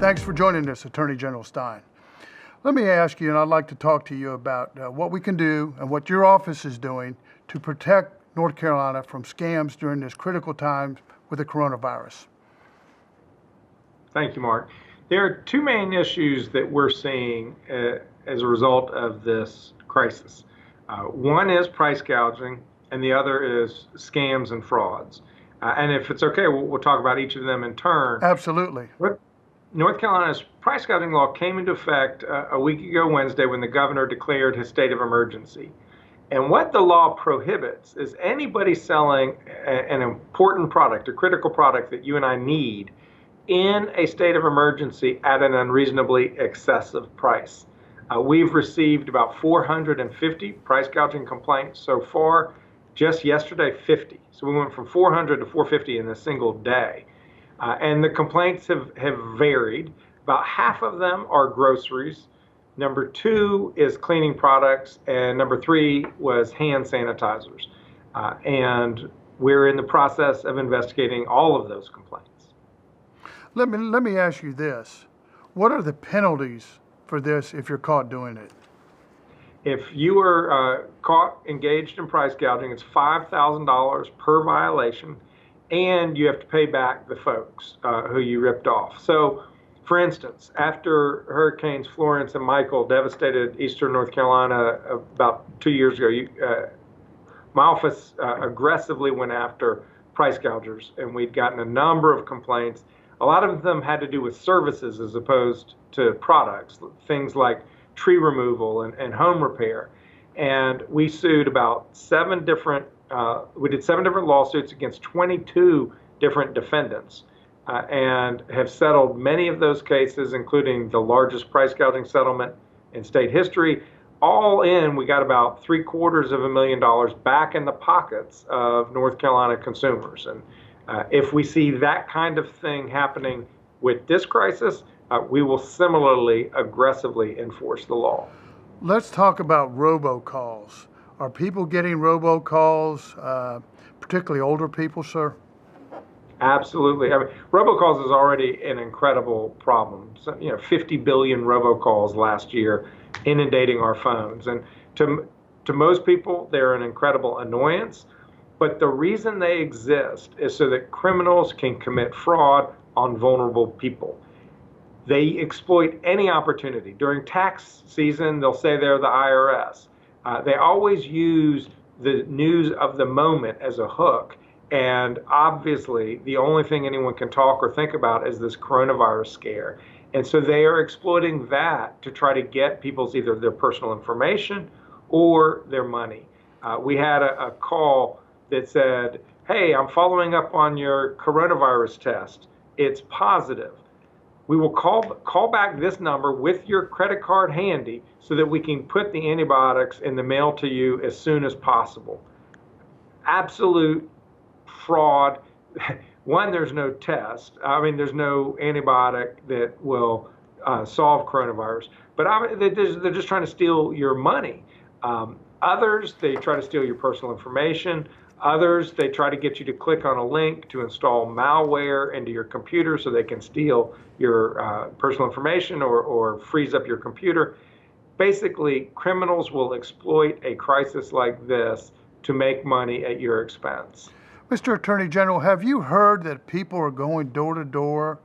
Thanks for joining us, Attorney General Stein. Let me ask you, and I'd like to talk to you about what we can do and what your office is doing to protect North Carolina from scams during this critical time with the coronavirus. Thank you, Mark. There are two main issues that we're seeing as a result of this crisis. One is price gouging, and the other is scams and frauds. And if it's okay, we'll talk about each of them in turn. Absolutely. North Carolina's price gouging law came into effect a week ago Wednesday when the governor declared his state of emergency. And what the law prohibits is anybody selling an important product, a critical product that you and I need, in a state of emergency at an unreasonably excessive price. We've received about 450 price gouging complaints so far. Just yesterday, 50. So we went from 400 to 450 in a single day. And the complaints have varied. About half of them are groceries. Number 2 is cleaning products. And number 3 was hand sanitizers. And we're in the process of investigating all of those complaints. Let me ask you this. What are the penalties for this if you're caught doing it? If you are caught engaged in price gouging, it's $5,000 per violation, and you have to pay back the folks who you ripped off. So, for instance, after Hurricanes Florence and Michael devastated eastern North Carolina about 2 years ago, my office aggressively went after price gougers, and we'd gotten a number of complaints. A lot of them had to do with services as opposed to products, things like tree removal and home repair. And we sued about 7 different lawsuits against 22 different defendants and have settled many of those cases, including the largest price gouging settlement in state history. All in, we got about $750,000 back in the pockets of North Carolina consumers. And if we see that kind of thing happening with this crisis, we will similarly aggressively enforce the law. Let's talk about robo-calls. Are people getting robo-calls, particularly older people, sir? Absolutely. I mean, robocalls is already an incredible problem. So, 50 billion robocalls last year inundating our phones. And to most people, they're an incredible annoyance. But the reason they exist is so that criminals can commit fraud on vulnerable people. They exploit any opportunity. During tax season, they'll say they're the IRS. They always use the news of the moment as a hook. And obviously, the only thing anyone can talk or think about is this coronavirus scare. And so they are exploiting that to try to get people's either their personal information or their money. We had a call that said, hey, I'm following up on your coronavirus test. It's positive. We will call back this number with your credit card handy so that we can put the antibiotics in the mail to you as soon as possible. Absolute fraud. One, there's no test. There's no antibiotic that will solve coronavirus. But they're just trying to steal your money. Others, they try to steal your personal information. Others, they try to get you to click on a link to install malware into your computer so they can steal your personal information or freeze up your computer. Basically, criminals will exploit a crisis like this to make money at your expense. Mr. Attorney General, have you heard that people are going door to door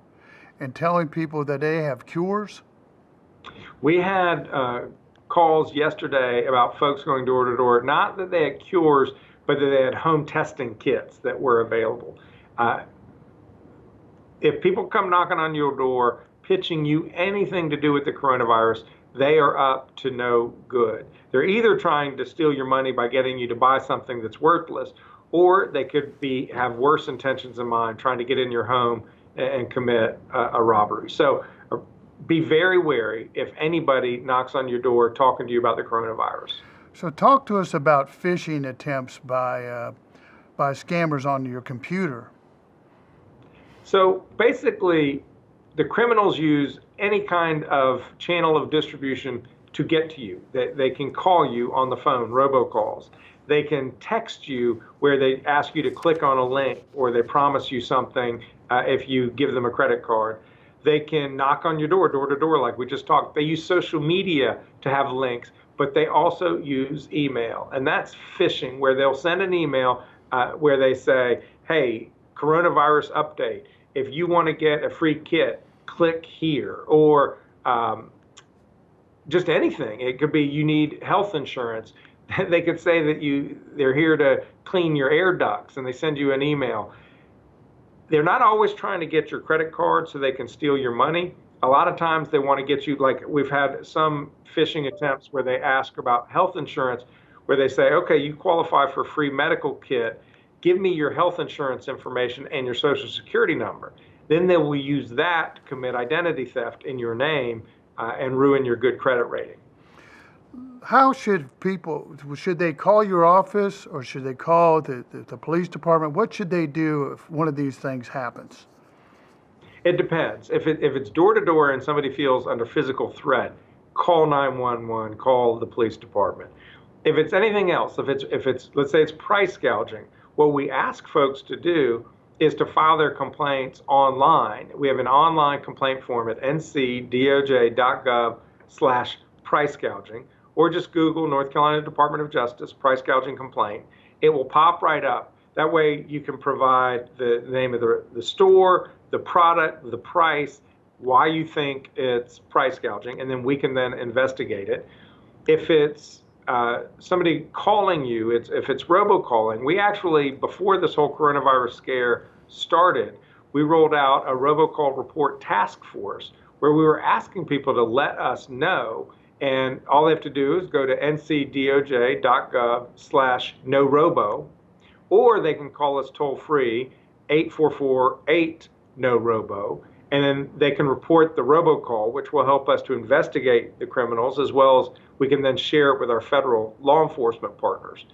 and telling people that they have cures? We had calls yesterday about folks going door to door, not that they had cures, but that they had home testing kits that were available. If people come knocking on your door, pitching you anything to do with the coronavirus, they are up to no good. They're either trying to steal your money by getting you to buy something that's worthless, or they could have worse intentions in mind, trying to get in your home and commit a robbery. So be very wary if anybody knocks on your door talking to you about the coronavirus. So talk to us about phishing attempts by scammers on your computer. So basically, the criminals use any kind of channel of distribution to get to you. They can call you on the phone, robocalls. They can text you where they ask you to click on a link or they promise you something if you give them a credit card. They can knock on your door to door, like we just talked. They use social media to have links, but they also use email. And that's phishing, where they'll send an email where they say, hey, coronavirus update. If you want to get a free kit, click here. Or just anything. It could be you need health insurance. They could say that they're here to clean your air ducts, and they send you an email. They're not always trying to get your credit card so they can steal your money. A lot of times they want to get you, like we've had some phishing attempts where they ask about health insurance, where they say, okay, you qualify for a free medical kit. Give me your health insurance information and your social security number. Then they will use that to commit identity theft in your name and ruin your good credit rating. How should they call your office, or should they call the police department? What should they do if one of these things happens? It depends. If it's door to door and somebody feels under physical threat, call 911, call the police department. If it's anything else, if it's let's say it's price gouging, what we ask folks to do is to file their complaints online. We have an online complaint form at ncdoj.gov/price gouging, or just Google North Carolina Department of Justice price gouging complaint. It will pop right up. That way you can provide the name of the store, the product, the price, why you think it's price gouging, and then we can then investigate it. If it's somebody calling you, if it's robocalling, we actually, before this whole coronavirus scare started, we rolled out a robocall report task force where we were asking people to let us know. And all they have to do is go to ncdoj.gov/no-robo, or they can call us toll free 844-8-NO-ROBO, and then they can report the robocall, which will help us to investigate the criminals, as well as we can then share it with our federal law enforcement partners.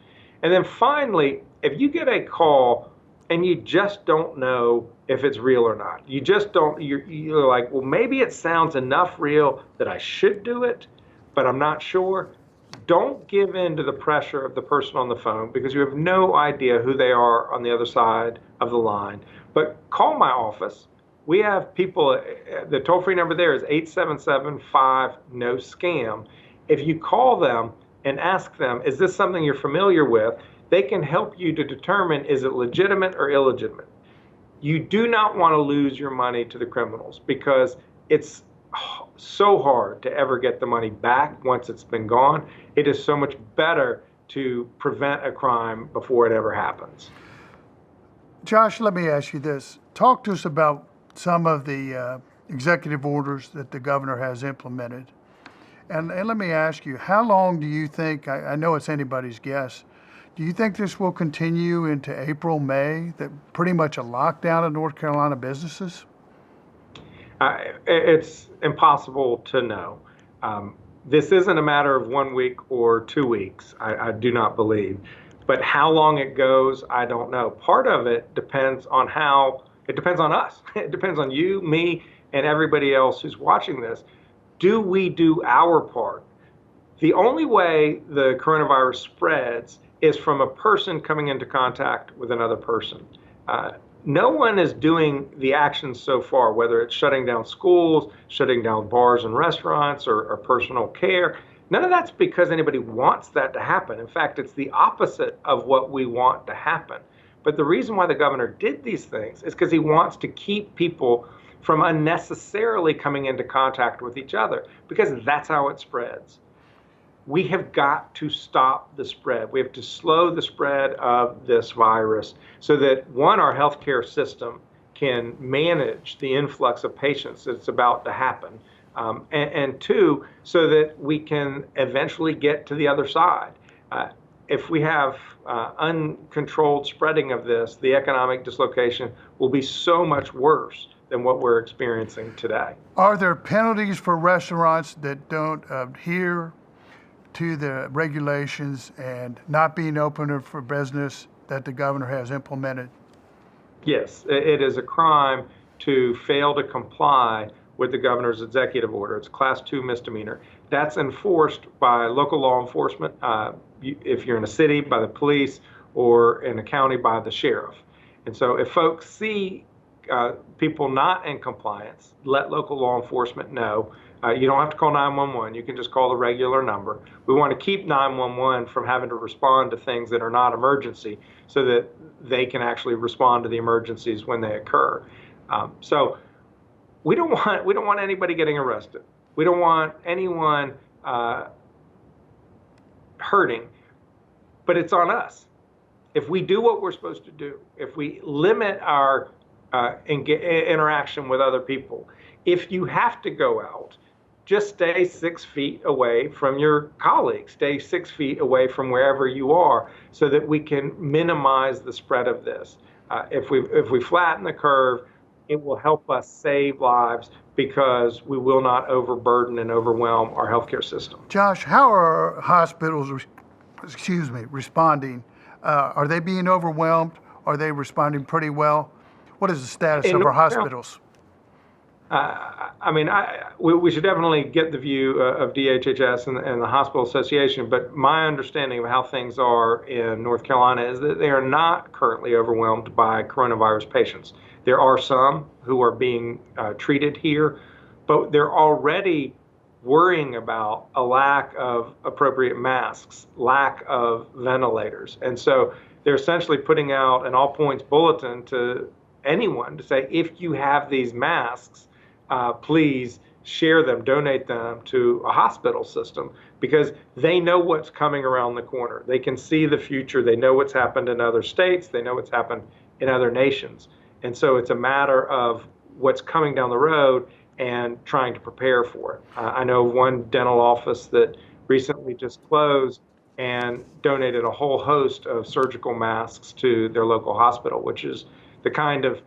And then finally, if you get a call and you just don't know if it's real or not, you're like, well, maybe it sounds enough real that I should do it, but I'm not sure. Don't give in to the pressure of the person on the phone, because you have no idea who they are on the other side of the line. But call my office. We have people, the toll-free number there is 877-5-NO-SCAM. If you call them and ask them, is this something you're familiar with, they can help you to determine, is it legitimate or illegitimate. You do not want to lose your money to the criminals, because it's so hard to ever get the money back once it's been gone. It is so much better to prevent a crime before it ever happens. Josh, let me ask you this. Talk to us about some of the executive orders that the governor has implemented. And let me ask you, how long do you think, I know it's anybody's guess, do you think this will continue into April, May, that pretty much a lockdown of North Carolina businesses? It's impossible to know. This isn't a matter of 1 week or 2 weeks, I do not believe. But how long it goes, I don't know. Part of it depends on it depends on us. It depends on you, me, and everybody else who's watching this. Do we do our part? The only way the coronavirus spreads is from a person coming into contact with another person. No one is doing the actions so far, whether it's shutting down schools, shutting down bars and restaurants, or personal care. None of that's because anybody wants that to happen. In fact, it's the opposite of what we want to happen. But the reason why the governor did these things is because he wants to keep people from unnecessarily coming into contact with each other, because that's how it spreads. We have got to stop the spread. We have to slow the spread of this virus so that, one, our healthcare system can manage the influx of patients that's about to happen, and two, so that we can eventually get to the other side. If we have uncontrolled spreading of this, the economic dislocation will be so much worse than what we're experiencing today. Are there penalties for restaurants that don't adhere to the regulations and not being open for business that the governor has implemented? Yes, it is a crime to fail to comply with the governor's executive order. It's a Class 2 misdemeanor. That's enforced by local law enforcement, if you're in a city, by the police, or in a county, by the sheriff. And so if folks see people not in compliance, let local law enforcement know. You don't have to call 911. You can just call the regular number. We want to keep 911 from having to respond to things that are not emergency so that they can actually respond to the emergencies when they occur. So we don't want anybody getting arrested. We don't want anyone hurting, but it's on us. If we do what we're supposed to do, if we limit our interaction with other people, if you have to go out, just stay 6 feet away from your colleagues, stay 6 feet away from wherever you are so that we can minimize the spread of this. If we flatten the curve, it will help us save lives because we will not overburden and overwhelm our healthcare system. Josh, how are hospitals, responding? Are they being overwhelmed? Are they responding pretty well? What is the status of our hospitals? We should definitely get the view of DHHS and the Hospital Association, but my understanding of how things are in North Carolina is that they are not currently overwhelmed by coronavirus patients. There are some who are being treated here, but they're already worrying about a lack of appropriate masks, lack of ventilators. And so they're essentially putting out an all points bulletin to anyone to say, if you have these masks, please share them, donate them to a hospital system, because they know what's coming around the corner. They can see the future. They know what's happened in other states. They know what's happened in other nations. And so it's a matter of what's coming down the road and trying to prepare for it. I know one dental office that recently just closed and donated a whole host of surgical masks to their local hospital, which is the kind of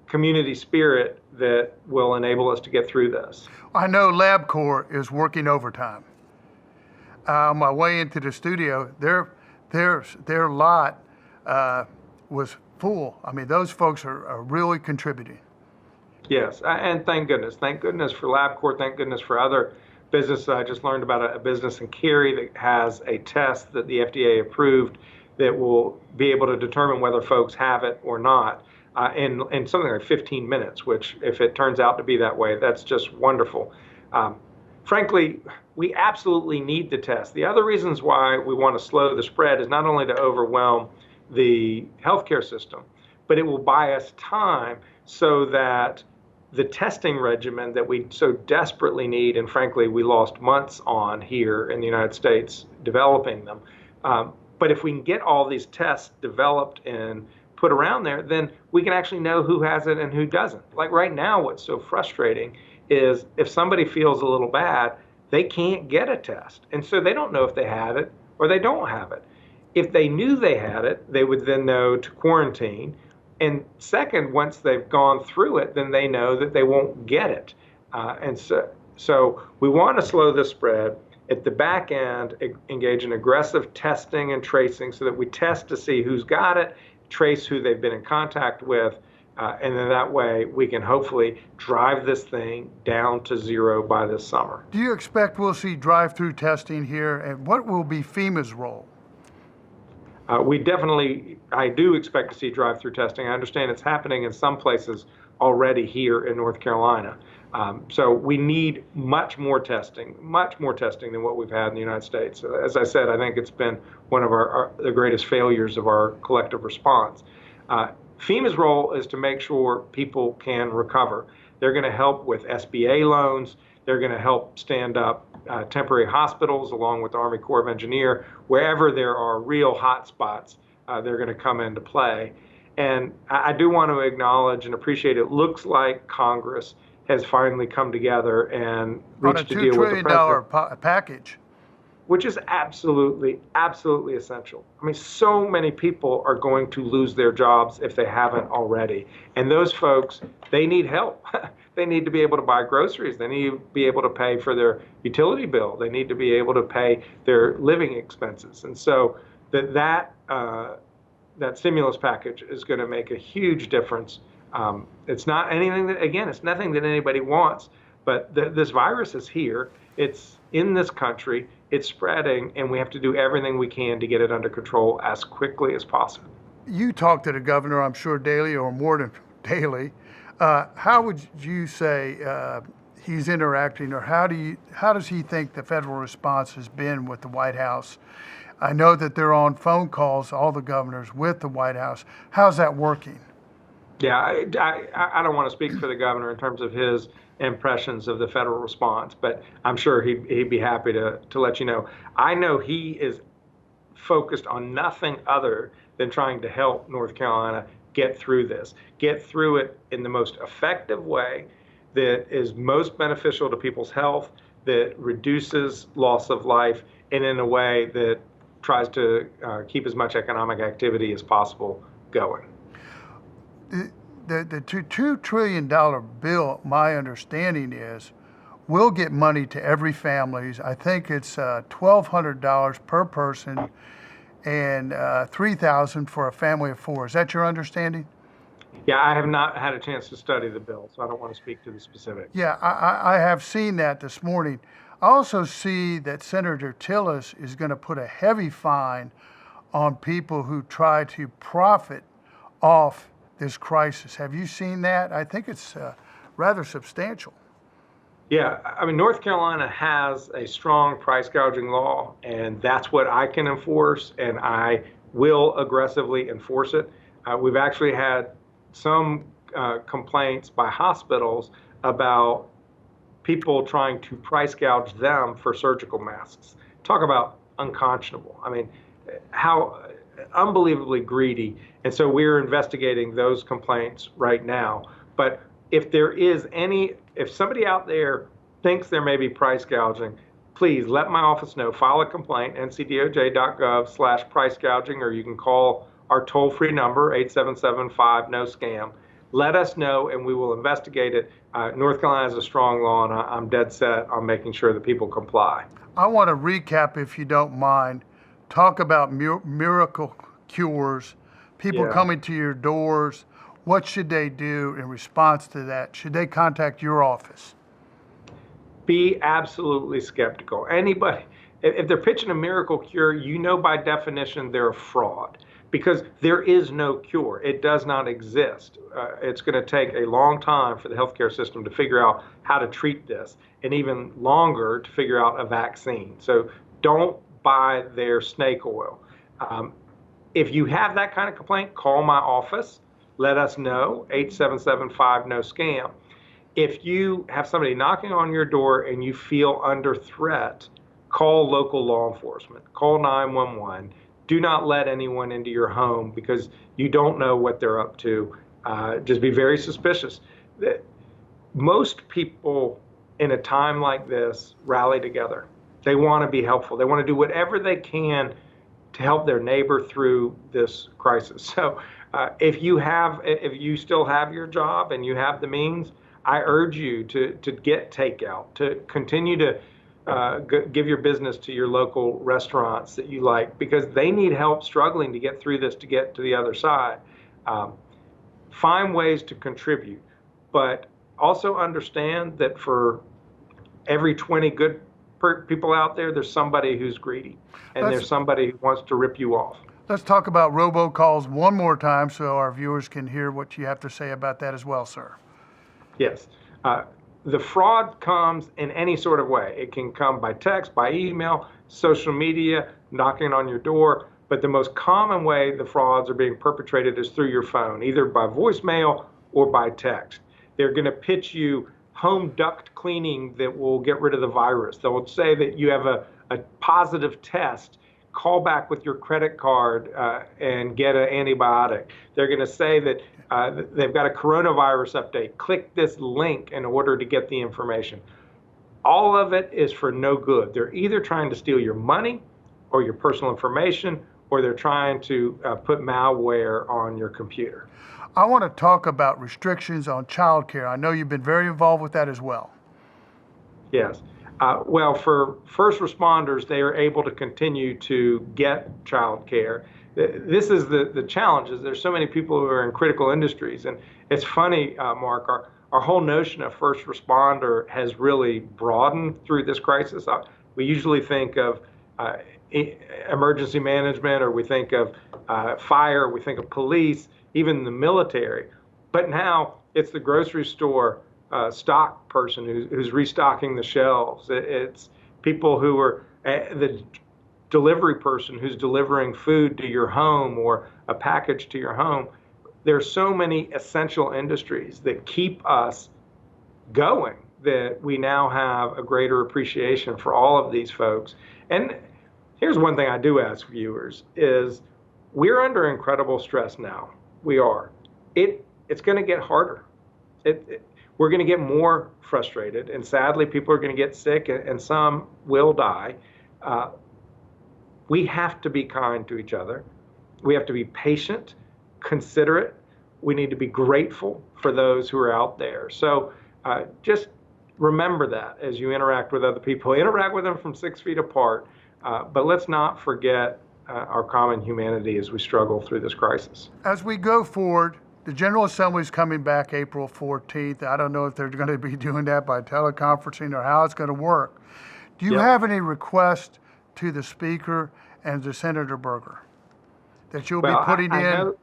community spirit that will enable us to get through this. I know LabCorp is working overtime. On my way into the studio, their lot was full. I mean, those folks are really contributing. Yes, and thank goodness. Thank goodness for LabCorp. Thank goodness for other businesses. I just learned about a business in Cary that has a test that the FDA approved that will be able to determine whether folks have it or not in something like 15 minutes, which if it turns out to be that way, that's just wonderful. Frankly, we absolutely need the test. The other reasons why we want to slow the spread is not only to overwhelm the healthcare system, but it will buy us time so that the testing regimen that we so desperately need, and frankly, we lost months on here in the United States developing them. But if we can get all these tests developed and put around there, then we can actually know who has it and who doesn't. Like right now, what's so frustrating is if somebody feels a little bad, they can't get a test. And so they don't know if they have it or they don't have it. If they knew they had it, they would then know to quarantine. And second, once they've gone through it, then they know that they won't get it. And so we want to slow the spread. At the back end, engage in aggressive testing and tracing so that we test to see who's got it, trace who they've been in contact with, and then that way we can hopefully drive this thing down to zero by this summer. Do you expect we'll see drive-through testing here, and what will be FEMA's role? I do expect to see drive-through testing. I understand it's happening in some places already here in North Carolina. So we need much more testing than what we've had in the United States. As I said, I think it's been one of the greatest failures of our collective response. FEMA's role is to make sure people can recover. They're going to help with SBA loans. They're going to help stand up temporary hospitals along with the Army Corps of Engineers. Wherever there are real hot spots, they're going to come into play. And I do want to acknowledge and appreciate it looks like Congress has finally come together and reached a deal with the president. On a $2 trillion package. Which is absolutely, absolutely essential. I mean, so many people are going to lose their jobs if they haven't already. And those folks, they need help. They need to be able to buy groceries. They need to be able to pay for their utility bill. They need to be able to pay their living expenses. And so that stimulus package is going to make a huge difference. It's not anything that, again, it's nothing that anybody wants, but this virus is here. It's in this country, it's spreading, and we have to do everything we can to get it under control as quickly as possible. You talk to the governor, I'm sure, daily or more than daily. How would you say he's interacting, or how does he think the federal response has been with the White House? I know that they're on phone calls, all the governors, with the White House. How's that working? Yeah, I don't want to speak for the governor in terms of his impressions of the federal response, but I'm sure he'd be happy to let you know. I know he is focused on nothing other than trying to help North Carolina get through this, get through it in the most effective way that is most beneficial to people's health, that reduces loss of life, and in a way that tries to keep as much economic activity as possible going. The $2 trillion bill, my understanding is, will get money to every family. I think it's $1,200 per person and $3,000 for a family of four. Is that your understanding? Yeah, I have not had a chance to study the bill, so I don't want to speak to the specifics. Yeah, I have seen that this morning. I also see that Senator Tillis is going to put a heavy fine on people who try to profit off this crisis. Have you seen that? I think it's rather substantial. Yeah, I mean, North Carolina has a strong price gouging law, and that's what I can enforce, and I will aggressively enforce it. We've actually had some complaints by hospitals about people trying to price gouge them for surgical masks. Talk about unconscionable. I mean, how unbelievably greedy. And so we're investigating those complaints right now. But if somebody out there thinks there may be price gouging, please let my office know. File a complaint, ncdoj.gov/price gouging, or you can call our toll-free number, 877-5-NO-SCAM. Let us know, and we will investigate it. North Carolina has a strong law, and I'm dead set on making sure that people comply. I want to recap, if you don't mind. Talk about miracle cures, people coming to your doors. What should they do in response to that? Should they contact your office? Be absolutely skeptical. Anybody, if they're pitching a miracle cure, you know by definition they're a fraud, because there is no cure. It does not exist. It's going to take a long time for the healthcare system to figure out how to treat this, and even longer to figure out a vaccine. So don't buy their snake oil. If you have that kind of complaint, call my office. Let us know, 877-5-NO-SCAM. If you have somebody knocking on your door and you feel under threat, call local law enforcement. Call 911. Do not let anyone into your home because you don't know what they're up to. Just be very suspicious. Most people in a time like this rally together. They want to be helpful. They want to do whatever they can to help their neighbor through this crisis. So if you still have your job and you have the means, I urge you to get takeout, to continue to give your business to your local restaurants that you like, because they need help struggling to get through this, to get to the other side. Find ways to contribute, but also understand that for every 20 good people out there, there's somebody who's greedy, and there's somebody who wants to rip you off. Let's talk about robocalls one more time so our viewers can hear what you have to say about that as well, sir. Yes. The fraud comes in any sort of way. It can come by text, by email, social media, knocking on your door. But the most common way the frauds are being perpetrated is through your phone, either by voicemail or by text. They're going to pitch you home duct cleaning that will get rid of the virus. They'll say that you have a positive test. Call back with your credit card and get an antibiotic. They're going to say that they've got a coronavirus update. Click this link in order to get the information. All of it is for no good. They're either trying to steal your money or your personal information, or they're trying to put malware on your computer. I want to talk about restrictions on childcare. I know you've been very involved with that as well. Yes. Well, for first responders, they are able to continue to get child care. This is the challenge, is there's so many people who are in critical industries. And it's funny, Mark, our whole notion of first responder has really broadened through this crisis. We usually think of emergency management, or we think of fire, we think of police, even the military. But now it's the grocery store stock person who's restocking the shelves. It's people who are the delivery person who's delivering food to your home or a package to your home. There's so many essential industries that keep us going that we now have a greater appreciation for all of these folks. And here's one thing I do ask viewers is we're under incredible stress now. We are. It's going to get harder. We're going to get more frustrated, and sadly, people are going to get sick, and some will die. We have to be kind to each other. We have to be patient, considerate. We need to be grateful for those who are out there. So just remember that as you interact with other people. Interact with them from 6 feet apart, but let's not forget our common humanity as we struggle through this crisis. As we go forward, the General Assembly is coming back April 14th. I don't know if they're going to be doing that by teleconferencing or how it's going to work. Do you have any requests to the Speaker and to Senator Berger that you'll be putting in? Know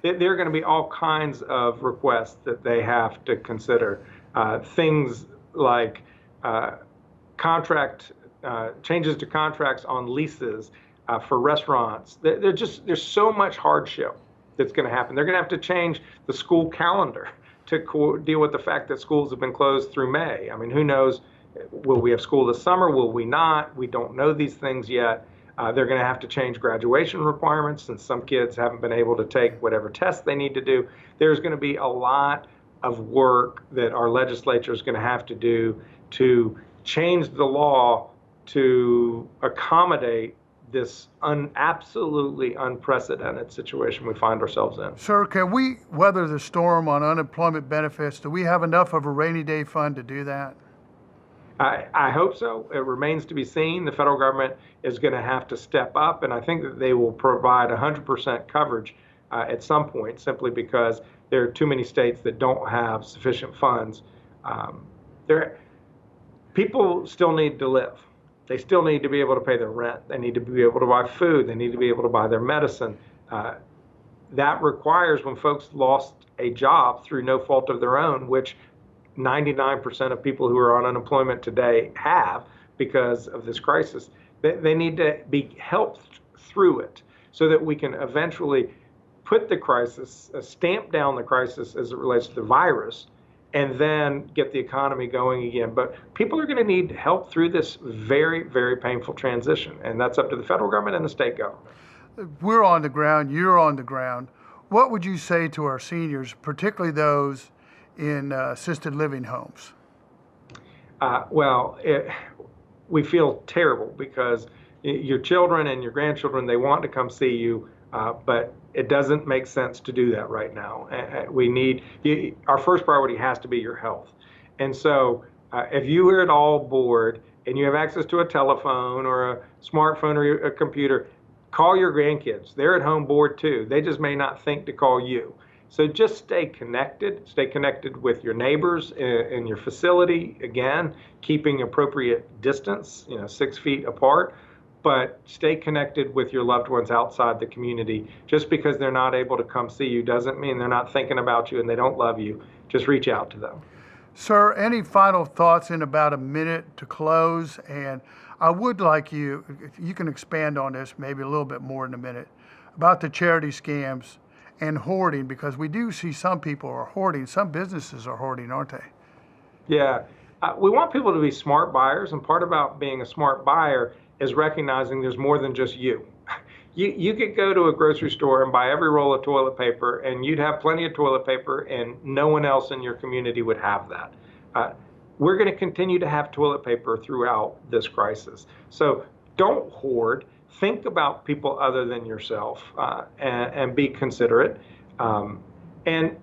there are going to be all kinds of requests that they have to consider. Things like changes to contracts on leases for restaurants. There's so much hardship that's going to happen. They're going to have to change the school calendar to deal with the fact that schools have been closed through May. I mean, who knows? Will we have school this summer? Will we not? We don't know these things yet. They're going to have to change graduation requirements since some kids haven't been able to take whatever tests they need to do. There's going to be a lot of work that our legislature is going to have to do to change the law to accommodate this absolutely unprecedented situation we find ourselves in. Sir, can we weather the storm on unemployment benefits? Do we have enough of a rainy day fund to do that? I hope so. It remains to be seen. The federal government is going to have to step up, and I think that they will provide 100% coverage at some point, simply because there are too many states that don't have sufficient funds. People still need to live. They still need to be able to pay their rent. They need to be able to buy food. They need to be able to buy their medicine. That requires, when folks lost a job through no fault of their own, which 99% of people who are on unemployment today have because of this crisis, they need to be helped through it so that we can eventually put the crisis, stamp down the crisis as it relates to the virus, and then get the economy going again. But people are going to need help through this very, very painful transition, and that's up to the federal government and the state government. We're on the ground, you're on the ground. What would you say to our seniors, particularly those in assisted living homes? We feel terrible because your children and your grandchildren, they want to come see you, but it doesn't make sense to do that right now. Our first priority has to be your health. And so if you are at all bored and you have access to a telephone or a smartphone or a computer, call your grandkids. They're at home bored too. They just may not think to call you. So just stay connected with your neighbors in your facility, again, keeping appropriate distance, 6 feet apart, but stay connected with your loved ones outside the community. Just because they're not able to come see you doesn't mean they're not thinking about you and they don't love you. Just reach out to them. Sir, any final thoughts in about a minute to close? And I would like you, if you can expand on this maybe a little bit more in a minute, about the charity scams and hoarding, because we do see some people are hoarding, some businesses are hoarding, aren't they? Yeah, we want people to be smart buyers, and part about being a smart buyer is recognizing there's more than just you. You could go to a grocery store and buy every roll of toilet paper, and you'd have plenty of toilet paper, and no one else in your community would have that. We're going to continue to have toilet paper throughout this crisis. So don't hoard. Think about people other than yourself and be considerate. And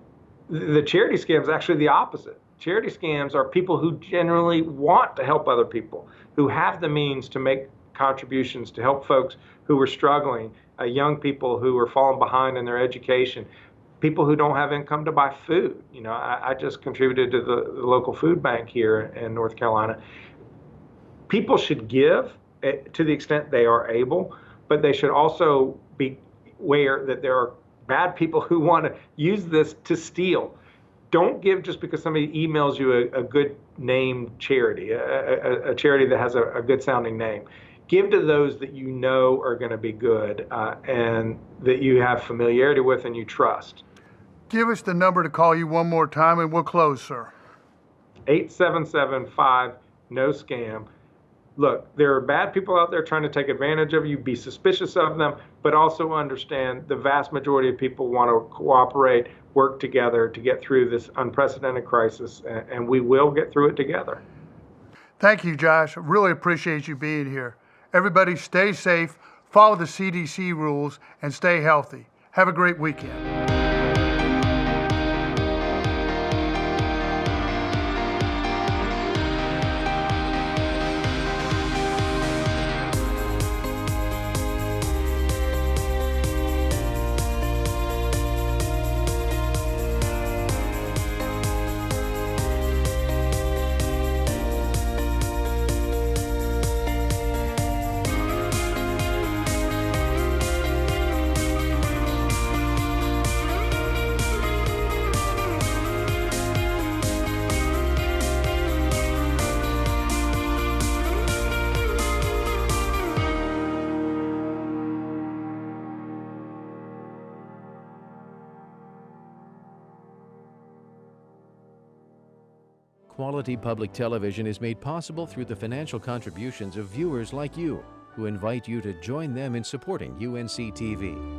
the charity scam is actually the opposite. Charity scams are people who generally want to help other people, who have the means to make contributions to help folks who are struggling, young people who are falling behind in their education, people who don't have income to buy food. I just contributed to the local food bank here in North Carolina. People should give to the extent they are able, but they should also be aware that there are bad people who want to use this to steal. Don't give just because somebody emails you a good name charity, a charity that has a good sounding name. Give to those that you know are going to be good and that you have familiarity with and you trust. Give us the number to call you one more time and we'll close, sir. 877-5-NO-SCAM. Look, there are bad people out there trying to take advantage of you. Be suspicious of them, but also understand the vast majority of people want to cooperate, work together to get through this unprecedented crisis, and we will get through it together. Thank you, Josh. Really appreciate you being here. Everybody stay safe, follow the CDC rules, and stay healthy. Have a great weekend. Quality public television is made possible through the financial contributions of viewers like you, who invite you to join them in supporting UNC TV.